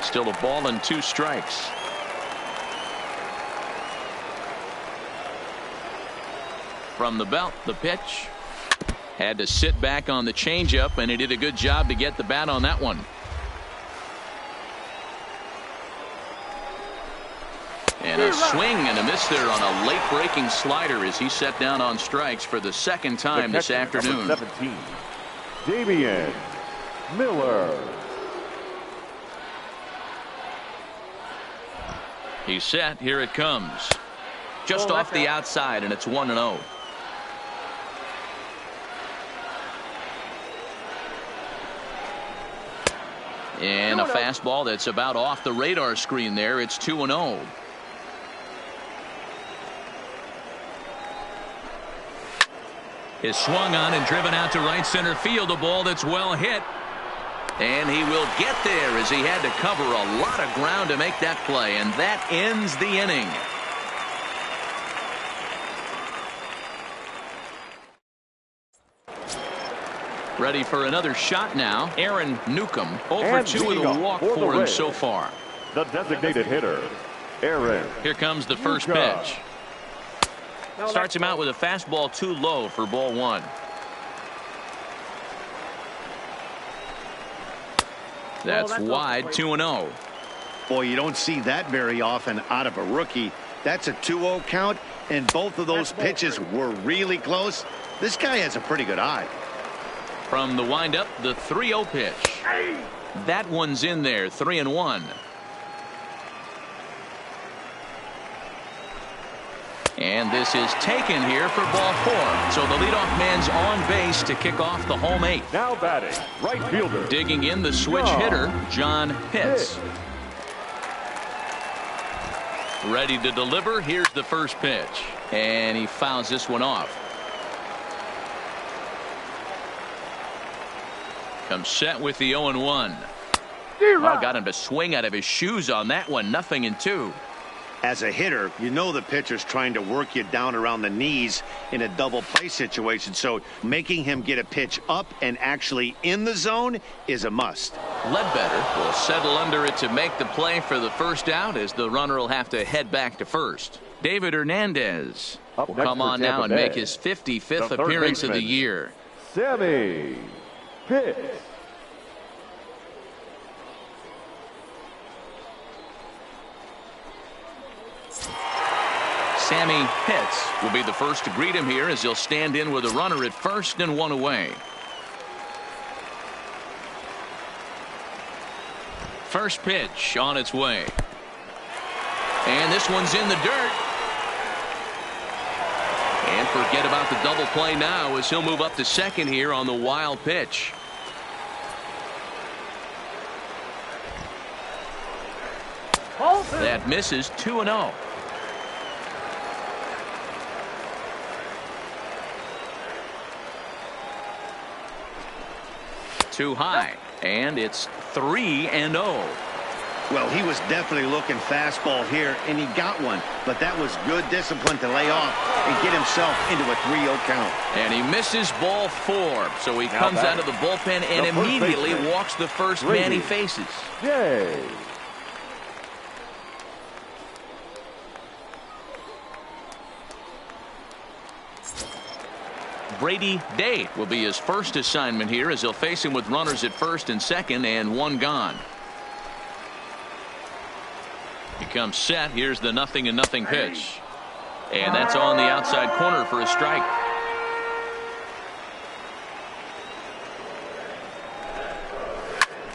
Still a ball and 2 strikes. From the belt, the pitch. Had to sit back on the changeup, and he did a good job to get the bat on that one. And a swing and a miss there on a late breaking slider as he set down on strikes for the second time this afternoon. 17, Damian Miller. He's set. Here it comes. Just off the outside, and it's 1-0. And a fastball that's about off the radar screen there. It's 2-0. Is swung on and driven out to right center field. A ball that's well hit. And he will get there as he had to cover a lot of ground to make that play. And that ends the inning. Ready for another shot now. Aaron Newcomb, 0 for 2 with a walk for him so far. The designated hitter, Aaron. Here comes the first pitch. Starts him out with a fastball too low for ball 1. That's wide, 2-0. Boy, you don't see that very often out of a rookie. That's a 2-0 count, and both of those pitches were really close. This guy has a pretty good eye. From the windup, the 3-0 pitch. That one's in there, 3-1. And this is taken here for ball 4. So the leadoff man's on base to kick off the home 8th. Now batting, right fielder. Digging in the switch hitter, John Pitts. Ready to deliver. Here's the first pitch. And he fouls this one off. Comes set with the 0-1. Oh, got him to swing out of his shoes on that one. 0-2. As a hitter, you know the pitcher's trying to work you down around the knees in a double play situation. So making him get a pitch up and actually in the zone is a must. Ledbetter will settle under it to make the play for the first out as the runner will have to head back to first. David Hernandez will come on now and make his 55th appearance of the year. Sammy Pitts. Sammy Pitts will be the first to greet him here as he'll stand in with a runner at first and 1 away. First pitch on its way. And this one's in the dirt. And forget about the double play now as he'll move up to second here on the wild pitch. That misses. 2-0. Too high, and it's 3-0. Well, he was definitely looking fastball here, and he got one. But that was good discipline to lay off and get himself into a 3-0 count. And he misses ball 4. So he comes out of the bullpen and immediately walks the first man he faces. Yay. Brady Day will be his first assignment here as he'll face him with runners at first and second and 1 gone. He comes set. Here's the 0-0 pitch. And that's on the outside corner for a strike.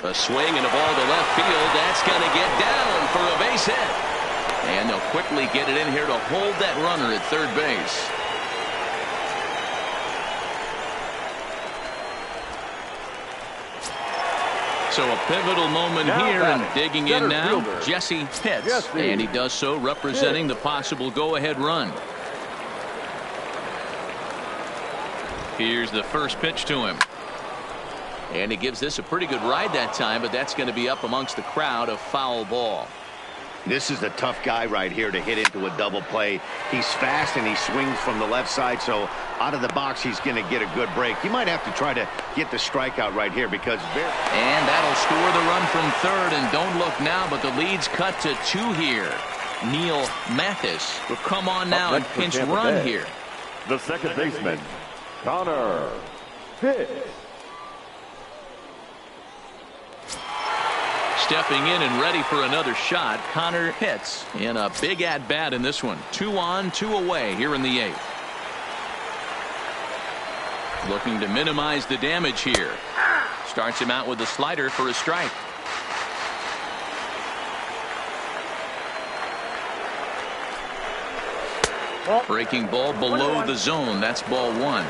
A swing and a ball to left field. That's going to get down for a base hit. And they'll quickly get it in here to hold that runner at third base. So a pivotal moment here, and digging in now, Jesse Pitts. And he does so representing the possible go-ahead run. Here's the first pitch to him. And he gives this a pretty good ride that time, but that's going to be up amongst the crowd, a foul ball. This is the tough guy right here to hit into a double play. He's fast and he swings from the left side, so out of the box he's going to get a good break. You might have to try to get the strikeout right here because and that'll score the run from third, and don't look now, but the lead's cut to 2 here. Neil Mathis will come on now and pinch run here. The second baseman, Connor Pitts. Stepping in and ready for another shot, Connor Pitts in a big at-bat in this one. 2 on, 2 away here in the 8th. Looking to minimize the damage here. Starts him out with a slider for a strike. Breaking ball below the zone. That's ball 1.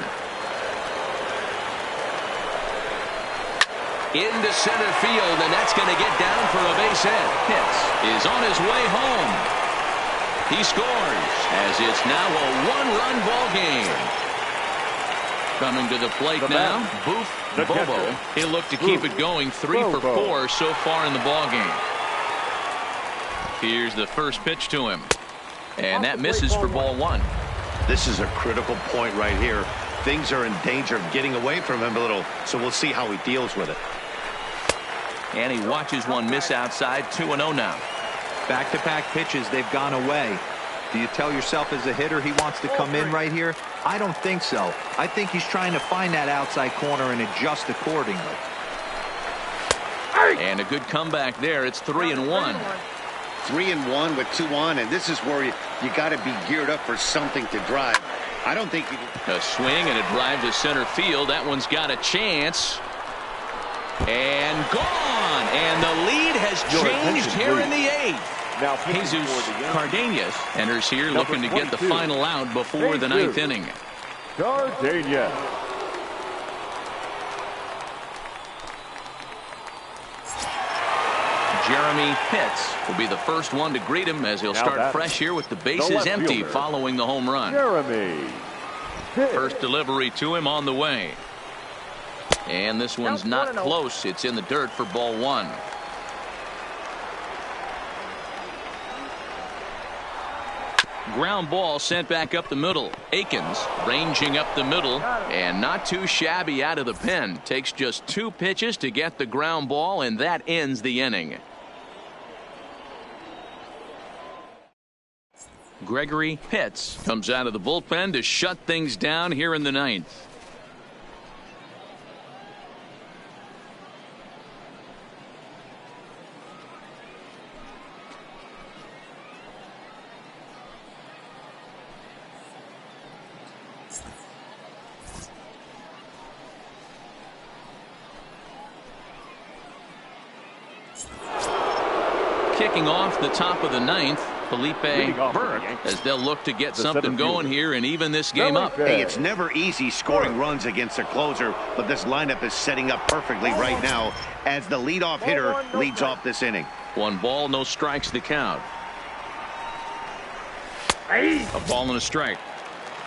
Into center field, and that's going to get down for a base hit. Pitts is on his way home. He scores as it's now a 1-run ball game. Coming to the plate now, Boof Bobo. He'll look to keep it going. 3 for 4 so far in the ball game. Here's the first pitch to him, and that misses for ball 1. This is a critical point right here. Things are in danger of getting away from him a little, so we'll see how he deals with it. And he watches one miss outside. 2-0 now. Back-to-back pitches, they've gone away. Do you tell yourself as a hitter he wants to come in right here? I don't think so. I think he's trying to find that outside corner and adjust accordingly. And a good comeback there. It's 3-1. 3-1 with 2 on, and this is where you got to be geared up for something to drive. I don't think a swing and a drive to center field. That one's got a chance. And gone. And the lead has changed here in the 8th. Now Jesus Cardenas enters here looking to get the final out before the 9th inning. Cardenas. Jeremy Pitts will be the first one to greet him as he'll start fresh here with the bases empty following the home run. Jeremy Pitts. First delivery to him on the way. And this one's not close. It's in the dirt for ball 1. Ground ball sent back up the middle. Akins ranging up the middle and not too shabby out of the pen. Takes just 2 pitches to get the ground ball, and that ends the inning. Gregory Pitts comes out of the bullpen to shut things down here in the 9th. Kicking off the top of the 9th, Felipe Burke, as they'll look to get something going here and even this game up. Hey, it's never easy scoring runs against a closer, but this lineup is setting up perfectly right now as the leadoff hitter leads off this inning. 1 ball, no strikes to count. A ball and a strike.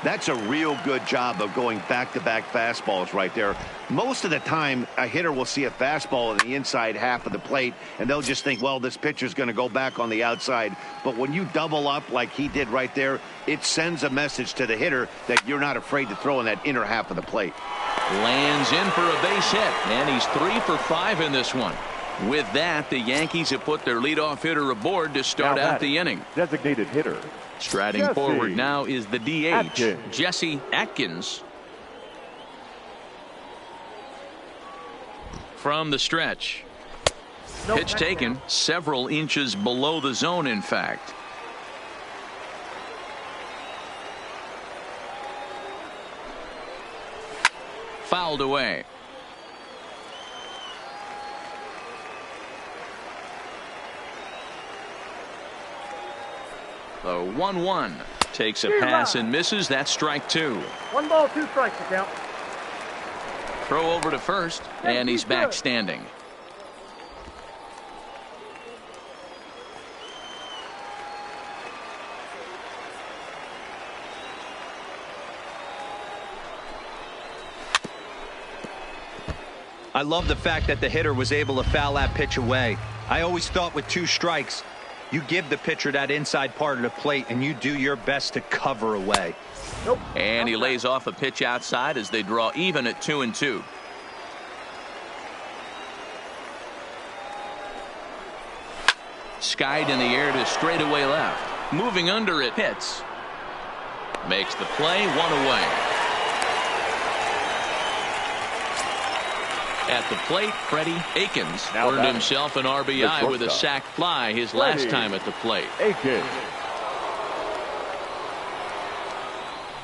That's a real good job of going back-to-back fastballs right there. Most of the time, a hitter will see a fastball in the inside half of the plate, and they'll just think, well, this pitcher's going to go back on the outside. But when you double up like he did right there, it sends a message to the hitter that you're not afraid to throw in that inner half of the plate. Lands in for a base hit, and he's 3 for 5 in this one. With that, the Yankees have put their leadoff hitter aboard to start out the inning. Designated hitter. Striding forward now is the DH, Jesse Atkins. From the stretch. Pitch taken several inches below the zone, in fact. Fouled away. The 1-1 takes a pass and misses. That's strike 2. 1 ball, 2 strikes to count. Throw over to first, and he's back standing. I love the fact that the hitter was able to foul that pitch away. I always thought with 2 strikes, you give the pitcher that inside part of the plate and you do your best to cover away. Nope. And he lays off a pitch outside as they draw even at 2-2. Skied in the air to straightaway left. Moving under it, Pitts makes the play, 1 away. At the plate, Freddie Akins Now earned batting, himself an RBI with a sac fly his last time at the plate. Akins.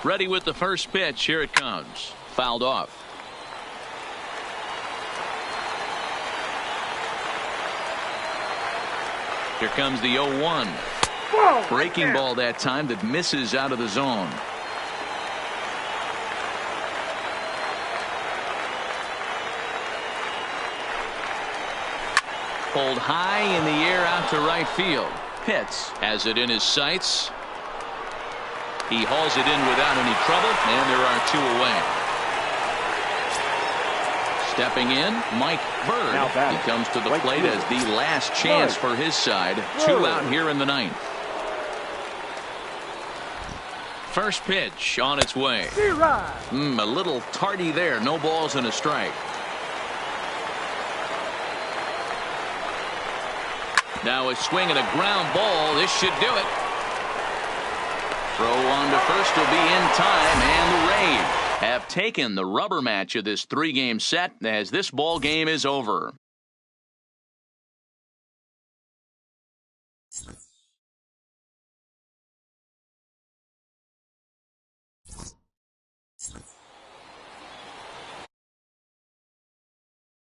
Ready with the first pitch. Here it comes. Fouled off. Here comes the 0-1. Breaking ball that time that misses out of the zone. Pulled high in the air out to right field. Pitts has it in his sights. He hauls it in without any trouble, and there are 2 away. Stepping in, Mike Bird. He comes to the plate as the last chance for his side. 2 out here in the 9th. First pitch on its way. A little tardy there. No balls and a strike. Now a swing and a ground ball. This should do it. Throw on to first will be in time, and the Rays have taken the rubber match of this 3-game set as this ball game is over.